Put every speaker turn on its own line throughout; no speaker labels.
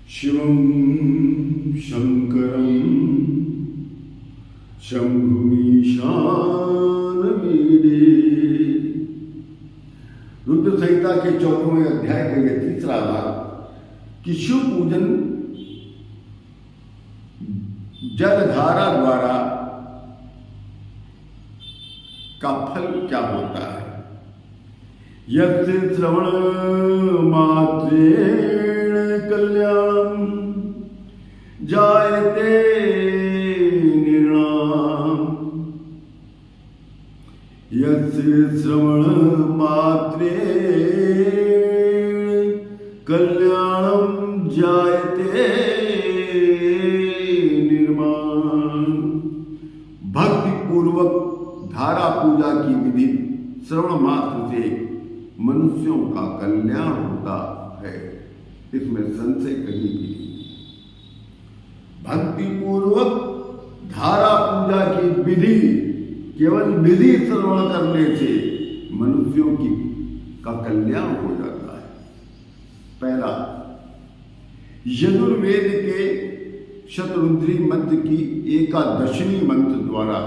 शिवं शंकरं शंभुमीशानमीडे। रुद्र संहिता के 14वें अध्याय का यह तीसरा भाग कि शिव पूजन जलधारा द्वारा का फल क्या होता है। यस्य श्रवण मात्रेण कल्याणं जायते नृणाम्। यस्य श्रवण मात्रेण कल्याणं जायते निर्माण। भक्ति पूर्वक धारा पूजा की विधि श्रवण मात्र से मनुष्यों का कल्याण होता है, इसमें संशय कहीं भी नहीं। भक्ति पूर्वक धारा पूजा की विधि केवल विधि श्रवण करने से मनुष्यों की का कल्याण हो जाता है। पहला, यजुर्वेद के शतरुद्री मंत्र की एकादशनी मंत्र द्वारा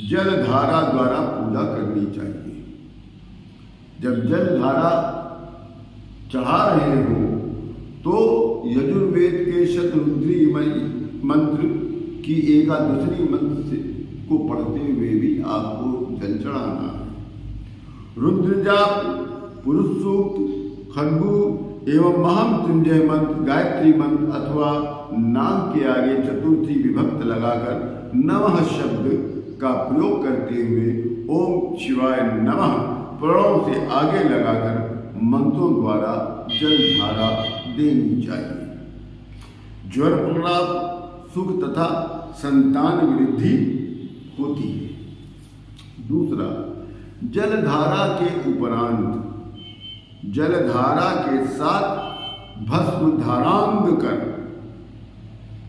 जलधारा द्वारा पूजा करनी चाहिए। जब जलधारा चढ़ा रहे हो तो यजुर्वेद के शतरुद्री मंत्र की एकादशनी मंत्र को पढ़ते हुए भी आपको जल चढ़ाना है। रुद्र जाप, पुरुष सूक्त, खड्गू एवं महामृत्युंजय मंत्र, गायत्री मंत्र अथवा नाम के आगे चतुर्थी विभक्त लगाकर नमः शब्द का प्रयोग करते हुए ओम शिवाय नमः प्रणव से आगे लगाकर मंत्रों द्वारा जलधारा देनी चाहिए। ज्वर प्रलाप, सुख तथा संतान वृद्धि होती है। दूसरा, जलधारा के उपरांत जलधारा के साथ भस्म धारांग कर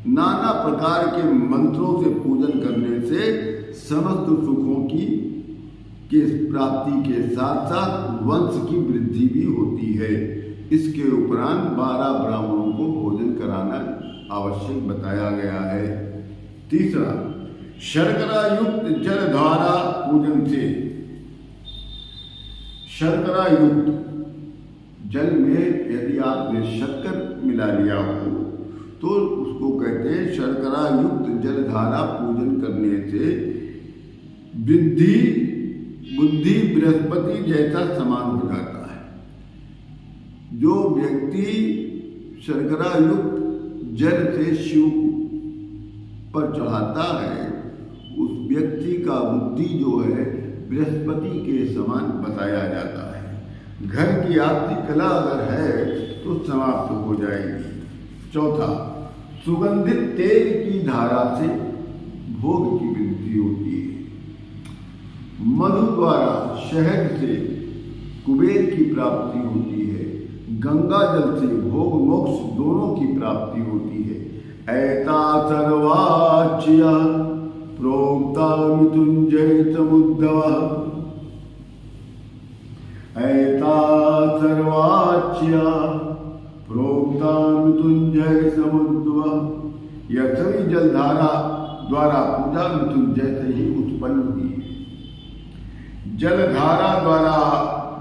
नाना प्रकार के मंत्रों से पूजन करने से समस्त सुखों की प्राप्ति के साथ साथ वंश की वृद्धि भी होती है। इसके उपरांत 12 ब्राह्मणों को भोजन कराना आवश्यक बताया गया है। तीसरा, शर्करा युक्त जलधारा पूजन से शर्करा युक्त जल में यदि आपने शक्कर मिला लिया हो तो उसको कहते हैं शर्करा युक्त जलधारा पूजन करने से बुद्धि बृहस्पति जैसा समान हो जाता है। जो व्यक्ति शर्करा युक्त जल से शिव पर चढ़ाता है उस व्यक्ति का बुद्धि जो है बृहस्पति के समान बताया जाता है। घर की आर्थिक कला अगर है तो समाप्त हो जाएगी। चौथा, सुगंधित तेल की धारा से भोग की वृद्धि होती है। मधु द्वारा शहद से कुबेर की प्राप्ति होती है। गंगा जल से भोग मोक्ष दोनों की प्राप्ति होती है। ऐता सर्वाच्य प्रोक्ता मृत्युंजय समुद्भव। ऐता सर्वाच्य प्रोक्ता मृत्युंजय समुद्भव। यह सभी जलधारा द्वारा पूजा मृत्युंजय से ही उत्पन्न हुई है। जलधारा द्वारा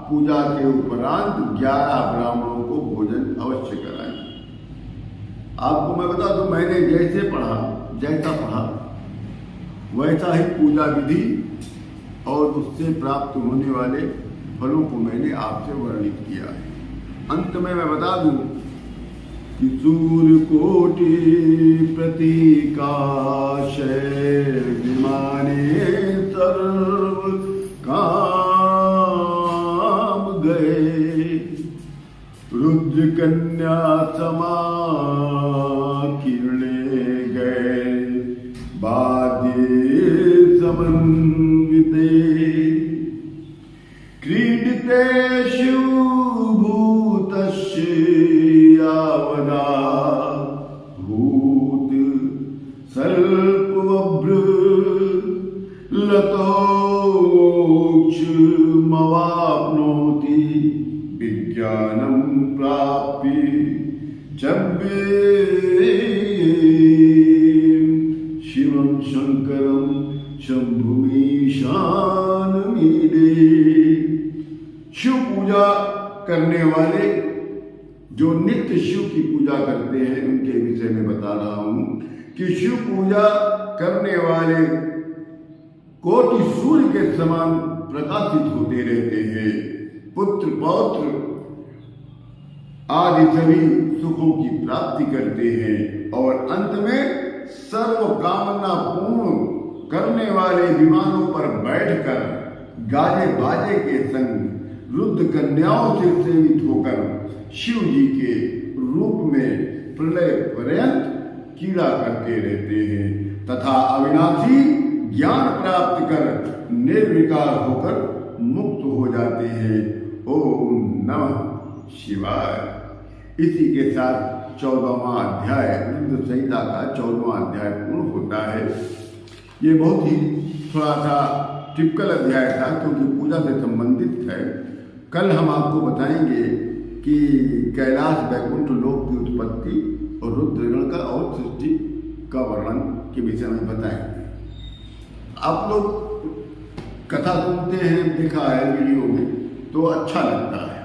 पूजा के उपरांत 11 ब्राह्मणों को भोजन अवश्य कराएं। आपको मैं बता दूं, मैंने जैसा पढ़ा वैसा ही पूजा विधि और उससे प्राप्त होने वाले फलों को मैंने आपसे वर्णित किया है। अंत में मैं बता दूं कि सूर्यकोटि प्रतीकाशय विमाने सर्व काम गए। रुद्र कन्या समा किरणे गए बाधे समन्विते। क्रीडते शिवभूतस्य यावदा भूत सर्पवभ्र लतोक्षमवाप्नोति विज्ञानं प्राप्य चव्ये शिवं शंकरं शंभुमीशानमीडे। शिव पूजा करने वाले जो नित्य शिव की पूजा करते हैं उनके विषय में बता रहा हूं कि शिव पूजा करने वाले कोटि सूर्य के समान प्रकाशित होते रहते हैं। पुत्र पौत्र आदि सभी सुखों की प्राप्ति करते हैं और अंत में सर्व कामना पूर्ण करने वाले विमानों पर बैठकर गाजे बाजे के संग रुद्र कन्याओं से सेवित होकर शिव जी के रूप में प्रलय पर्यंत कीड़ा करते रहते हैं तथा अविनाशी ज्ञान प्राप्त कर निर्विकार होकर मुक्त हो जाते हैं। ओम नमः शिवाय। इसी के साथ 14वां अध्याय रुद्र संहिता का 14वां अध्याय पूर्ण होता है। ये बहुत ही थोड़ा सा टिपिकल अध्याय था क्योंकि पूजा से संबंधित है। कल हम आपको बताएंगे कि कैलाश वैकुंठ लोक की उत्पत्ति और रुद्रगण का और सृष्टि का वर्णन के विषय में बताएंगे। आप लोग कथा सुनते हैं, देखा है वीडियो में, तो अच्छा लगता है।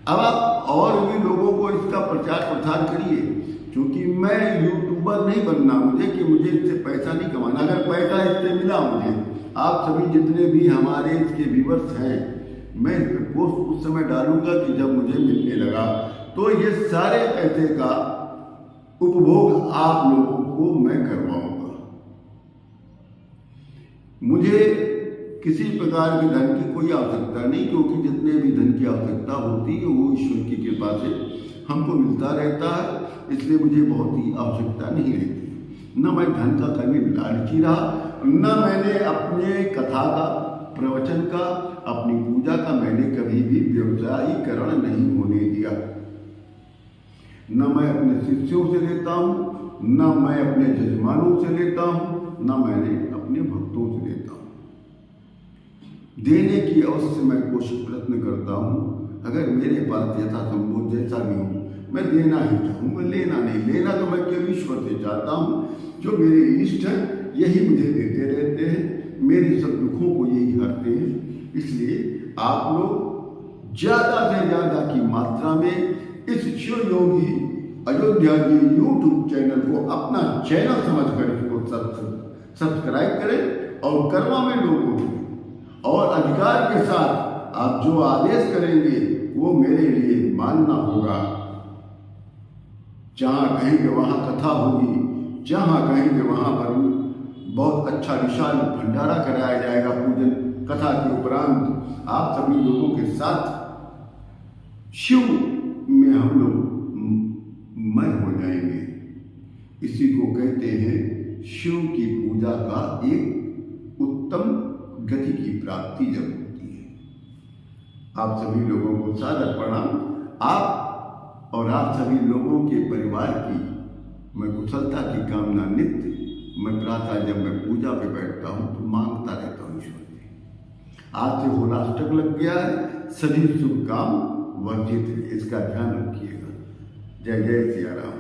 अब आप और भी लोगों को इसका प्रचार प्रसार करिए, क्योंकि मैं यूट्यूबर नहीं बनना मुझे कि मुझे इससे पैसा नहीं कमाना। अगर पैसा इससे मिला मुझे, आप सभी जितने भी हमारे इसके व्यूअर्स हैं, मैं इस पर पोस्ट उस समय डालूंगा कि जब मुझे मिलने लगा, तो ये सारे पैसे का उपभोग आप लोगों को मैं करवाऊंगा। मुझे किसी प्रकार के धन की कोई आवश्यकता नहीं, क्योंकि जितने भी धन की आवश्यकता होती है वो ईश्वर की कृपा से हमको मिलता रहता है, इसलिए मुझे बहुत ही आवश्यकता नहीं रहती। न मैं धन का कभी लालची रहा, न मैंने अपने कथा का, प्रवचन का, अपनी पूजा का मैंने कभी भी व्यवसायीकरण नहीं होने दिया। न मैं अपने शिष्यों से लेता हूँ, न मैं अपने जजमानों से लेता हूँ, न मैंने अपने भक्तों से लेता हूँ। देने की अवश्य मैं कोशिश प्रयत्न करता हूँ। अगर मेरे पास यथासंभव जैसा भी हो मैं देना ही चाहूँगा, लेना नहीं। लेना तो मैं केवल ईश्वर से चाहता हूँ। जो मेरे इष्ट हैं यही मुझे देते रहते हैं, मेरे सब दुखों को यही हरते हैं। इसलिए आप लोग ज़्यादा से ज़्यादा की मात्रा में इस शिव योगी अयोध्या जी यूट्यूब चैनल को अपना चैनल समझकर इसको सब्सक्राइब करें और कर्मा में लोगों को और अधिकार के साथ आप जो आदेश करेंगे वो मेरे लिए मानना होगा। जहाँ कहेंगे वहाँ कथा होगी, जहाँ कहेंगे वहाँ पर बहुत अच्छा विशाल भंडारा कराया जाएगा पूजन कथा के उपरांत। आप सभी लोगों के साथ शिव में हम लोग मय हो जाएंगे। इसी को कहते हैं शिव की पूजा का एक उत्तम गति की प्राप्ति जब होती है। आप सभी लोगों को सादर प्रणाम। आप और आप सभी लोगों के परिवार की मैं कुशलता की कामना नित्य मैं प्रातः जब मैं पूजा पे बैठता हूँ तो मांगता रहता हूँ ईश्वर से। आज से होलाष्टक लग गया है, सभी शुभ काम वर्जित है, इसका ध्यान रखिएगा। जय जय सिया राम।